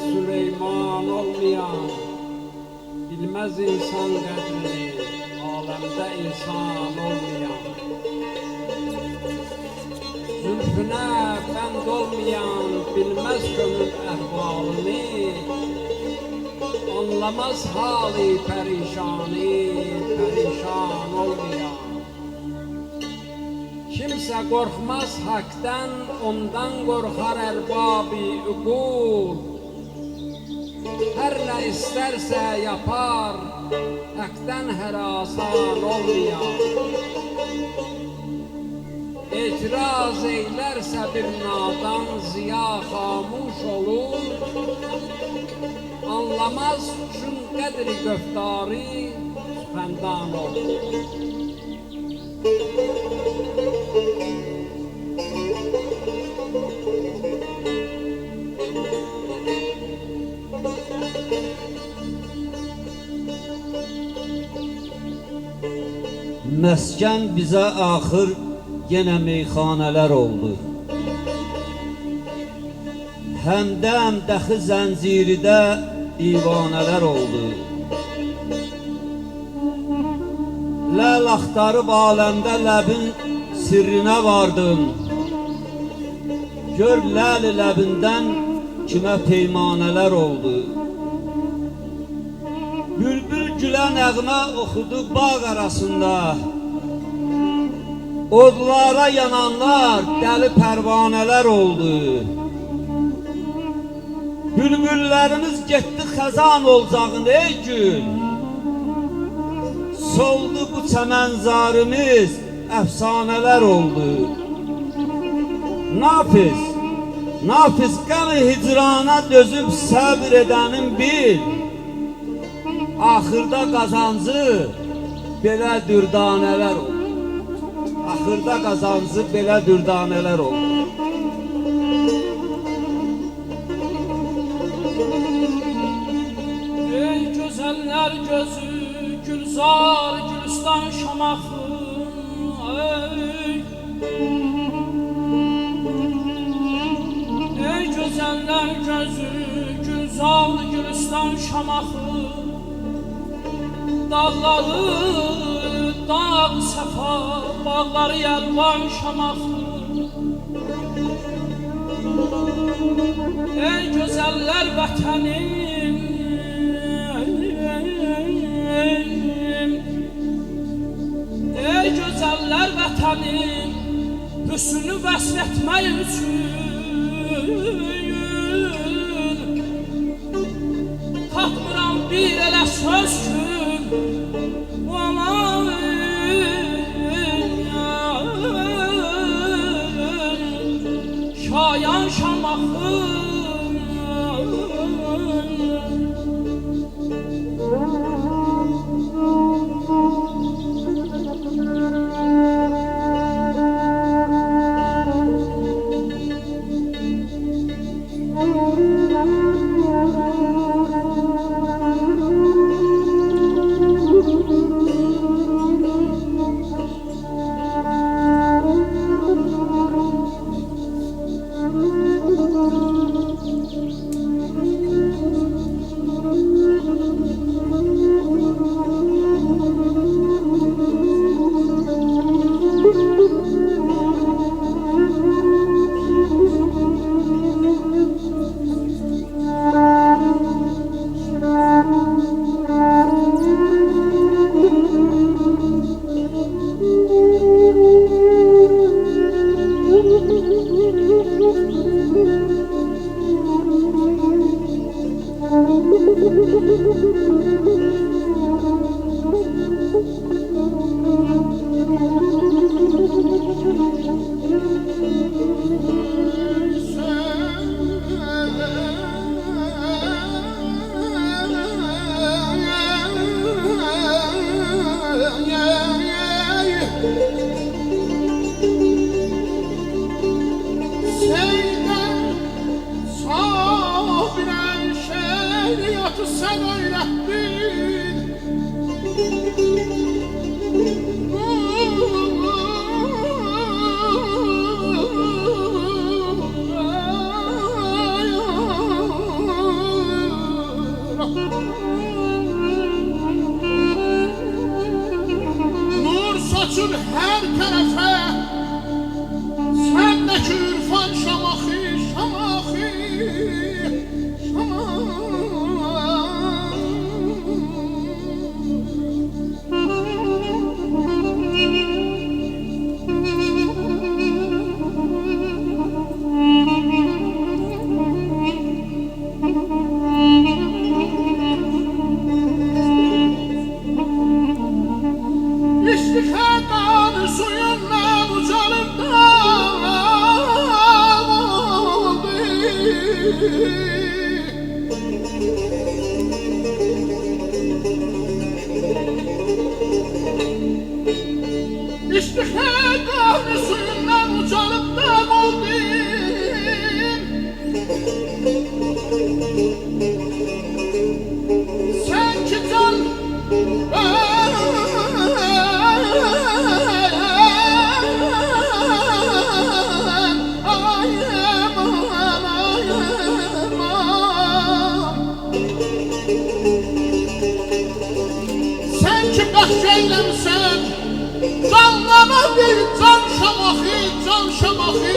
Süleyman olmayan bilmez insan qədrini, aləmdə insan olmayan. Zülfünə bənd olmayan bilmez gönül əhvalını, anlamaz hali perişani, perişan olmayan. Kimsə qorxmaz haqdan, ondan qorxar ərbabi uqul. Hər nə istərsə yapar, haqdan hərasan olmayan. İtiraz eylərsə bir nadan, ziya xamuş olur. Anlamaz üçün qədri göftari, süfəndan olur. Məskən bizə axır yenə meyxanələr oldu. Həmdəm dəxi zənciridə divanələr oldu. Ləl axtarıb aləmdə ləbin sirrinə vardım. Gör ləl ləbindən kimə peymanələr oldu. Bülbül gülə nəğmə oxudu bağ arasında. Odlara yananlar dəli pərvanələr oldu. Bülbüllərimiz getdi xəzan olacağın ey gün. Soldu bu çəmənzarimiz, əfsanələr oldu. Nafiz, nafiz qəmi hicrana dözüb səbr edənin bil. Axırda qazancı belə dürdanələr oldu. Axırda qazancı belə dürdanələr oldu. Ey gözəller gözü, gülzar, gülistan şamaxı, ey gözəller gözü, gülzar, gülistan şamaxı, dağları dağ səfa, bağları yəlvan şamaxı. Ey gözəller vətənim, ey gözəller vətənim, hüsnü vəsf etmək üçün tapmıram bir elə söz gün. Şayan şamaxı, sen öğrettin. İştihar kahri suyundan uçalıp da oldum. Sen ki can sen ki bəxş eyləmsən canlama bir can şamaxı, can şamaxı,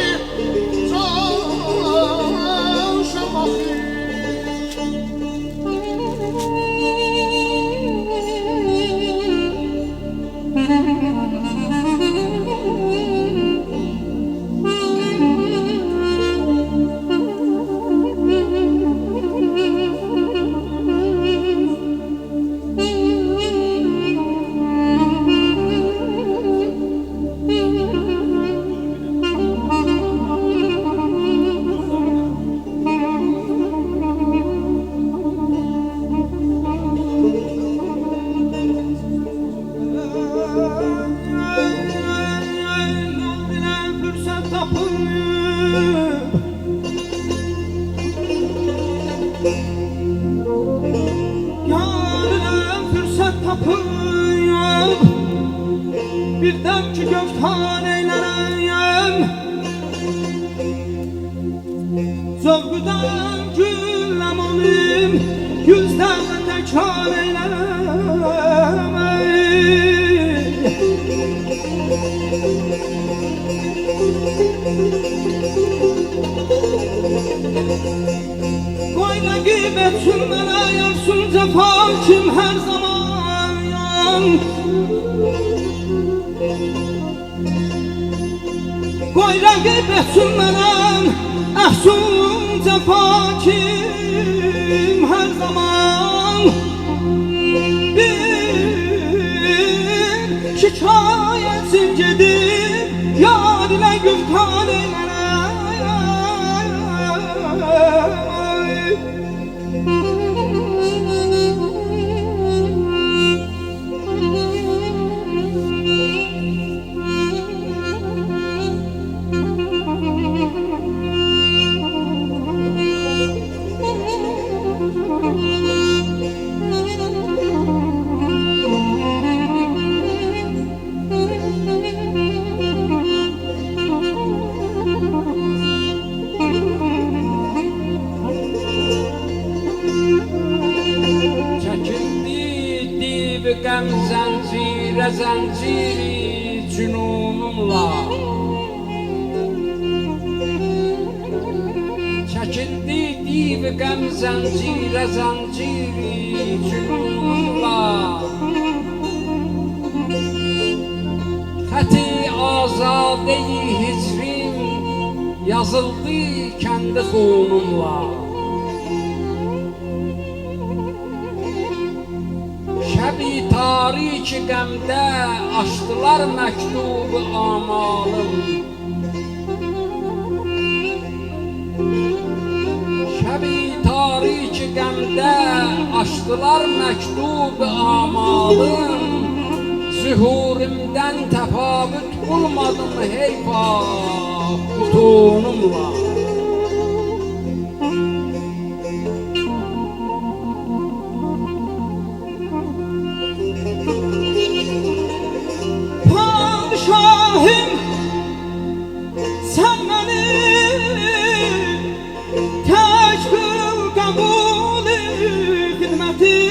can şamaxı. Birdən ki göftan eylərəm Zövqüdən gülləm olim Yüzdən də təkrar eylərəm Qoy rəqib etsin mənə yapsın cəfa kim hər zaman Qoy rəqib etsin mənə əfsun cəfa kim hər zaman Bir şikayətsin gedib yar ilə güftan eylərəm Qəm zəncirə zənciri cünunumla Çəkildi div qəm zəncirə zənciri cünunumla Xəti azadeyi hicrim yazıldı kəndi xunumla Şəbi tariki qəmdə açdılar məktubu amalım Şəbi tariki qəmdə açdılar məktubu amalım Zühurimdən təfavüt bulmadım heyfa butonumla Padişahım sen beni teşkil kabul hizmetin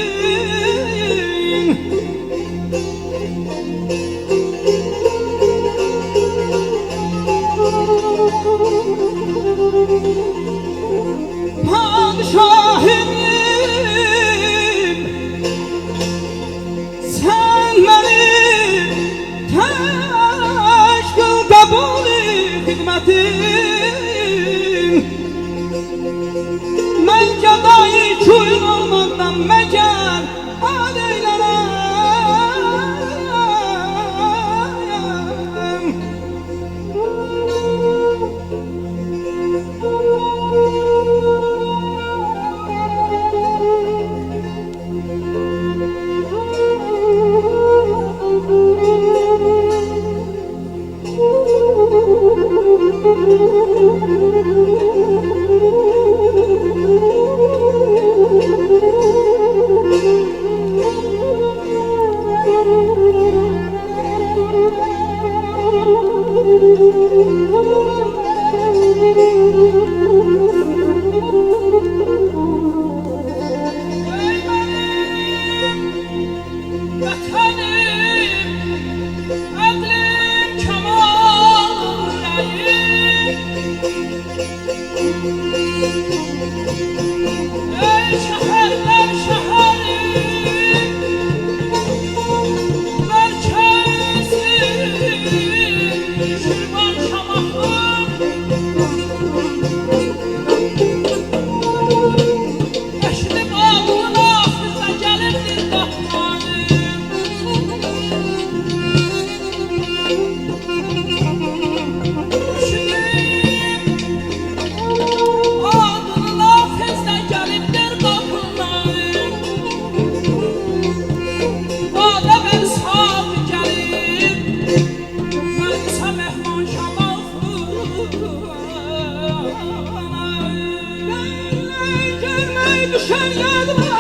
düşer yadıma.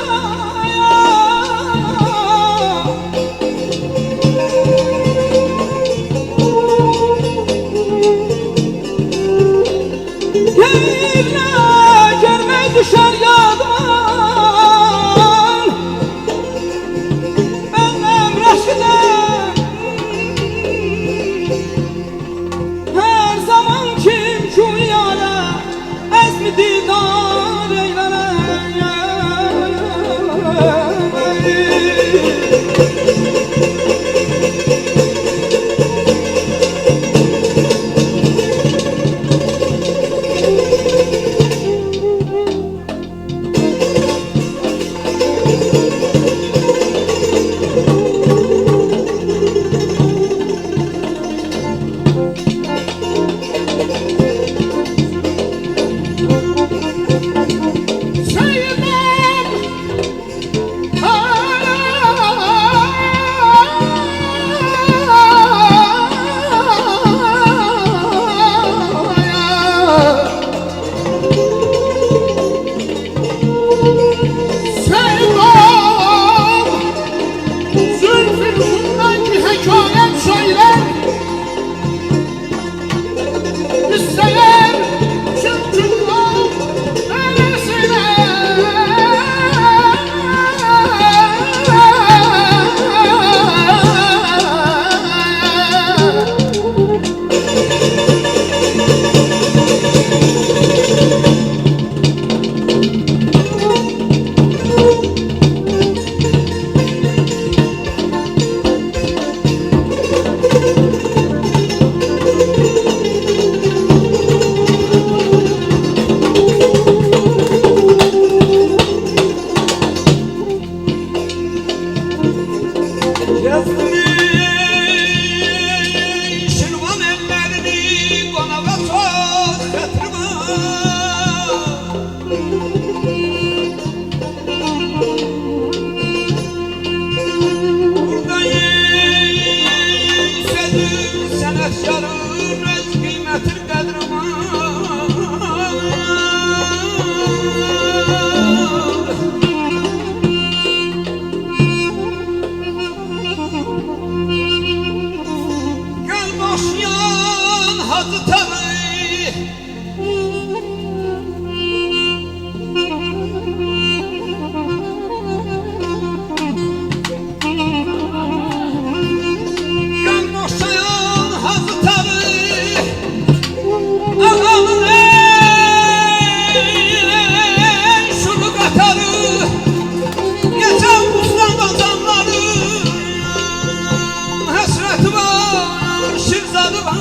Yerine görmek düşer yadıma. Benim Reşid'im her zaman kim rüyada ezmi didar eylene. Şirvan ellerini konağa sok getirme. Burada yeğsedim sanatkarın öz kıymetin kadrıma. Gel boşyan Hacı Tabi, gel boşyan Hacı Tabi, ağamın ey şunu katarı, geçen buzdan adamları, hasreti var, şirzadı var.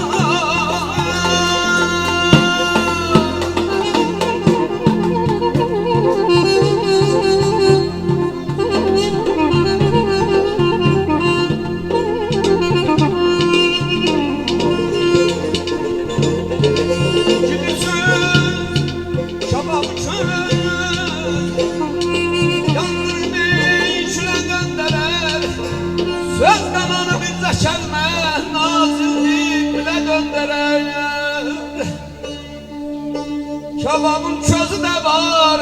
Gidiyorsun şababı çöl, yandırmayı içine gönderer. Söz kananı bir zeşerme, nazillik bile döndürer. Kebabın sözü de var,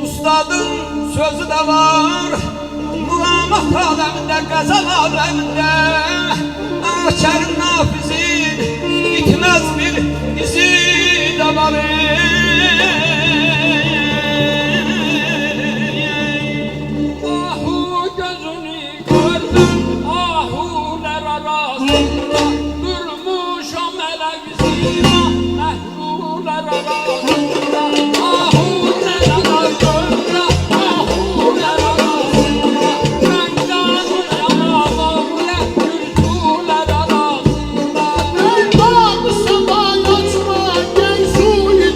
ustadın sözü de var. Muramat aleminde, gazel aleminde, Kerim Nafiz'in gitmez bir izi de var. Ahu gözünü gördüm, ahuler arasında durmuşam melek zira, mehruler arasında. Ahuler arasında, ahuler arasında, ben canım yanamamle gülsüler arasında. Ey bağlı sabah açma, gel suyu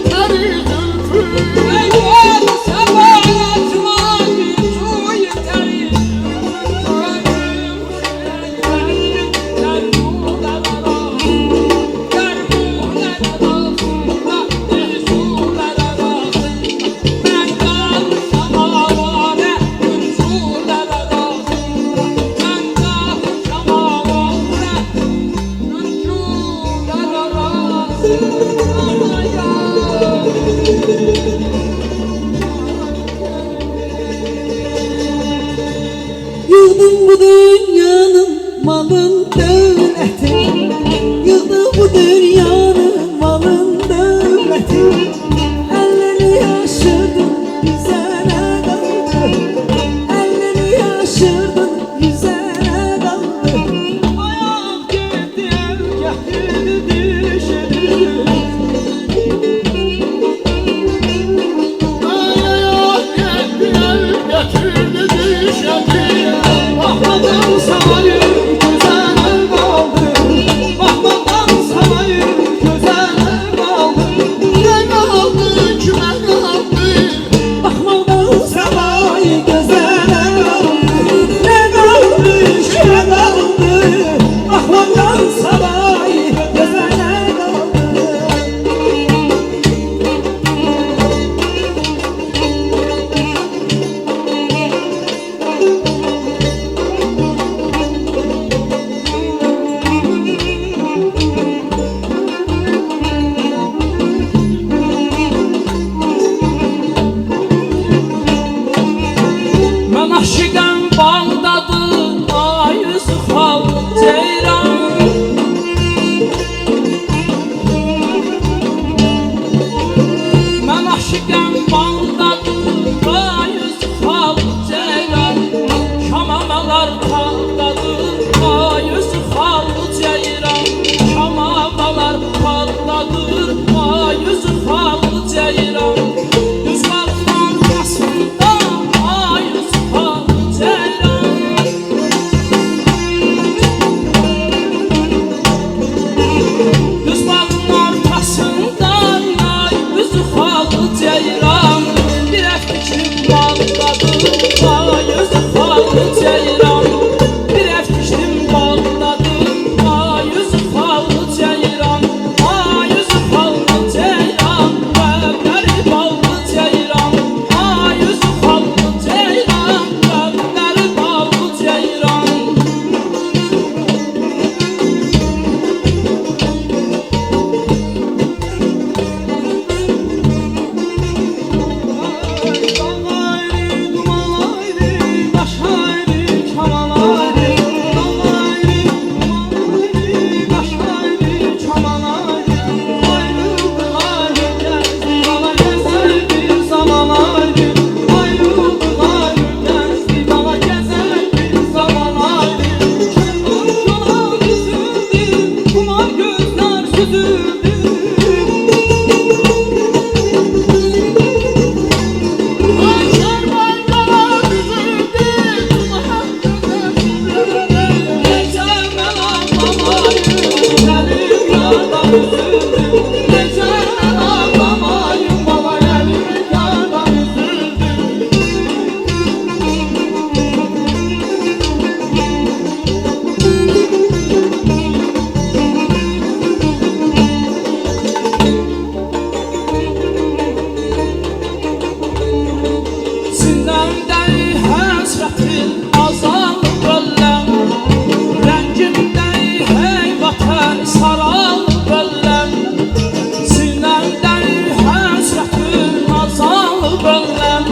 böləm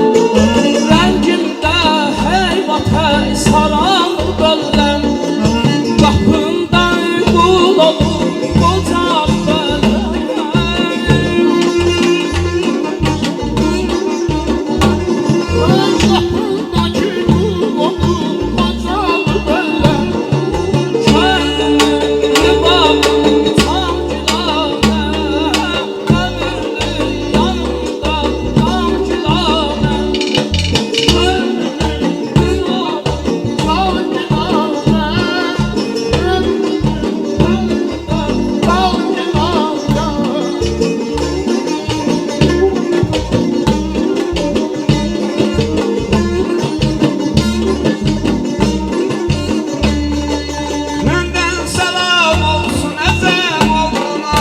Rəngimdə heyvata saran böləm Qapında qul olur qoca böləm Qapındakı qul olur qoca böləm Kəndimi ribabım tam gülanə Ömürlü yanımda tam gülanə Məndən salam olsun əzəm oğluna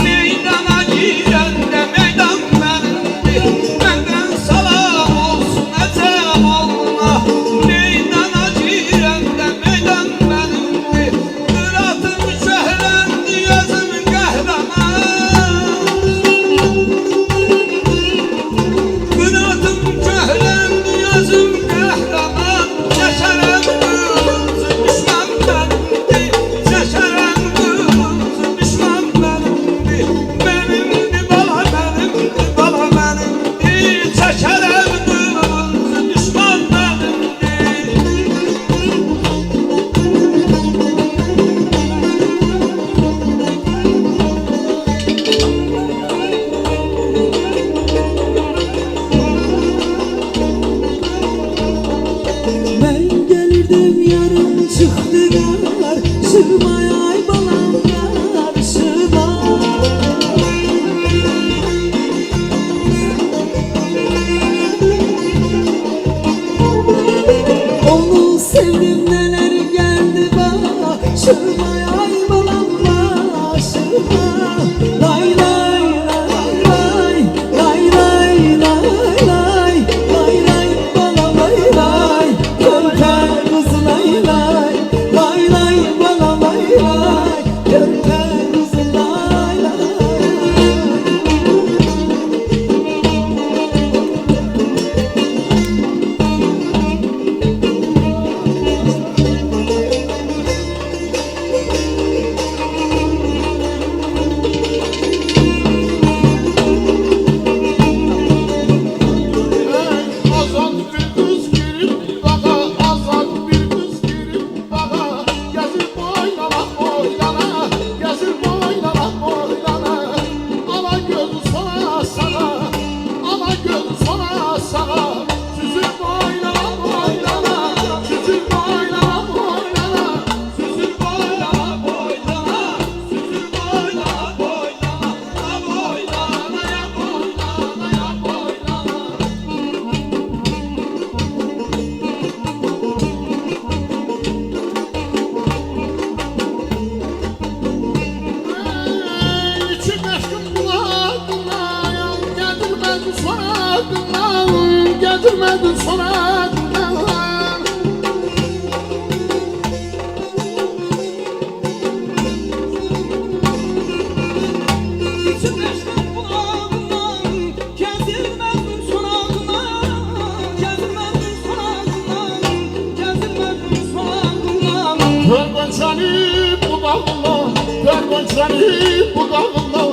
Meydana girəndə meydan mənimdir Məndən salam olsun əzəm oğluna Meydana girəndə meydan mənimdir Qıratım şəhləndi yazım qəhrəman Qıratım şəhləndi yazım qəhrəman Yaşarəm qılıncı düşman mənimdir Yaşarəm qılıncı düşman mənimdir Mənimdir bala mənimdir bala mənimdir Çəkərəm qılıncı düşman mənimdir Ben geldim yarım çıktı karşıma ay balam karşıma Onu sevdim neler geldi başıma ay balam başıma Lay lay lay lay lay lay lay lay lay lay balam lay lay Körpe kız lay lay lay lay balam lay lay Körpe kız lay lay Azad bir kız girip bağa, azad bir kız girip bağa Gezir boylana boylana, gezir boylana boylana Ana gözü sona sağa, ana gözü sona sağa Süzür boylana boylana, süzür boylana boylana Süzür boylana boylana, süzür boylana boylana Ya boylana ya boylana ya boylana İçim aşkım kulağına Getirmedin sonradan Getirmedin sonradan İçim aşkın kulağından Gezilmezdim sonağından Gezilmezdim sonağından Gezilmezdim sonağından Görgönçeni budağına Görgönçeni budağına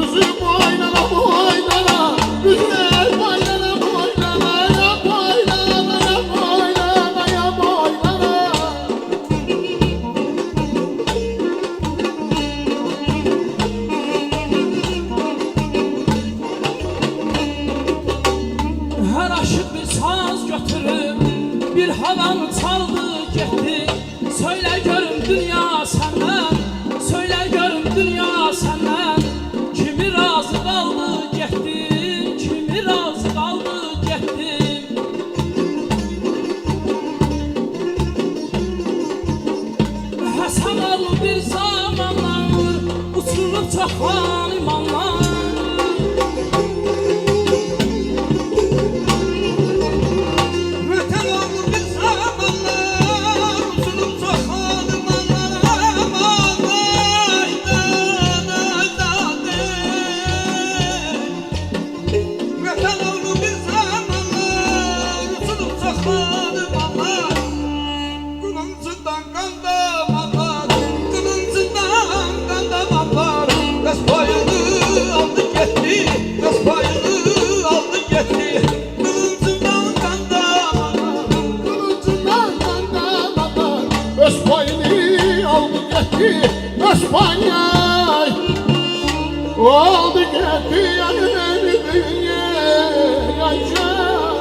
Üzüm oynana boynana Üzüm oynana boynana Ya boynana ya boynana ya boynana Her aşık bir saz götürüp Bir havanı çaldı gitti Söyle görüm dünya senden Söyle görüm dünya senden Kimi razı kaldı gitti Kimi razı kaldı gitti Həsənalı bir zamanlar Uçurup çaxan imanlar Vətən olur bir zamanlar Uçulub çoxalım anlar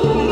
Aman